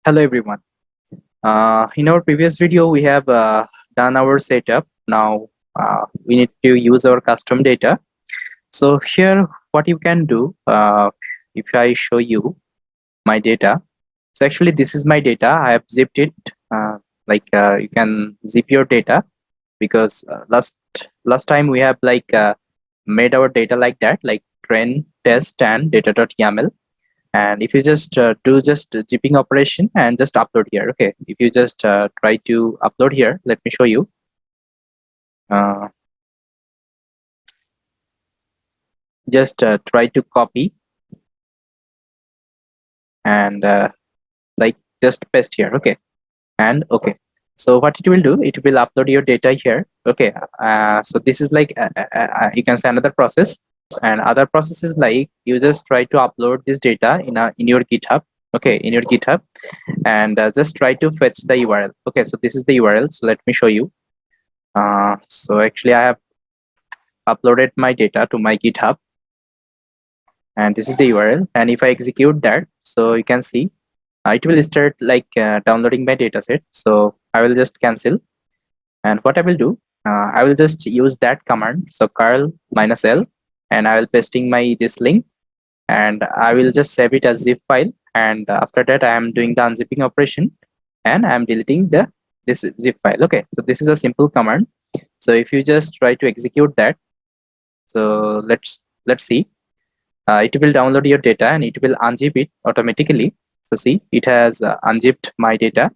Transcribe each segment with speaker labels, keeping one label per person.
Speaker 1: Hello everyone. In our previous video, we have done our setup. Now we need to use our custom data. So here, what you can do, if I show you my data. So actually, this is my data. I have zipped it. You can zip your data because last time we have made our data like that, like train, test, and data.yaml. And if you just do just zipping operation and just upload here, okay, if you just try to upload here, let me show you. uh, just try to copy and just paste here, okay, and okay. So what it will do, it will upload your data here, okay. So this is you can say another process, and other process is like you just try to upload this data in your GitHub, okay, in your GitHub, and just try to fetch the URL. Okay, so this is the URL. So let me show you. So actually I have uploaded my data to my GitHub, and this is the URL. And if I execute that, so you can see it will start downloading my dataset. So I will just cancel, and what I will do, I will just use that command. So curl -l, and I will pasting my this link, and I will just save it as zip file. And after that, I am doing the unzipping operation, and I am deleting this zip file. Okay, so this is a simple command. So if you just try to execute that, so let's see. It will download your data and it will unzip it automatically. So see, it has unzipped my data.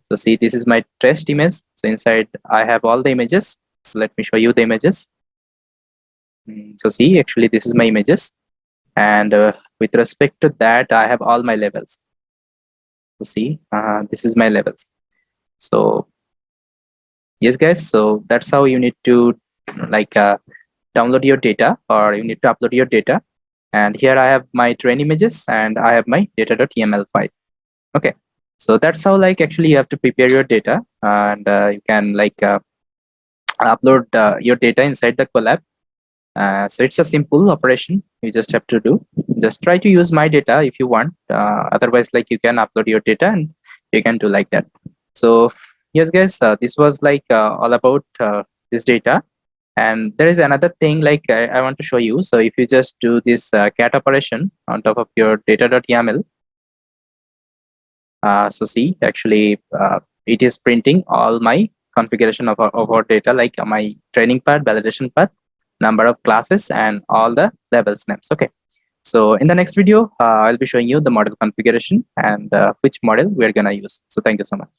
Speaker 1: So see, this is my test image. So inside I have all the images. So let me show you the images. So see, actually this is my images, and with respect to that, I have all my levels. So see, this is my levels. So yes guys, so that's how you need to download your data, or you need to upload your data. And here I have my train images and I have my data.yml file. Okay, so that's how actually you have to prepare your data, and you can upload your data inside the collab. So it's a simple operation you just have to do. Just try to use my data if you want. Otherwise, you can upload your data and you can do like that. So yes guys, this was all about this data. And there is another thing I want to show you. So if you just do this cat operation on top of your data.yaml, so see, actually it is printing all my configuration of our data, like my training path, validation path, number of classes, and all the levels names. Okay, so in the next video I'll be showing you the model configuration and which model we're gonna use. So thank you so much.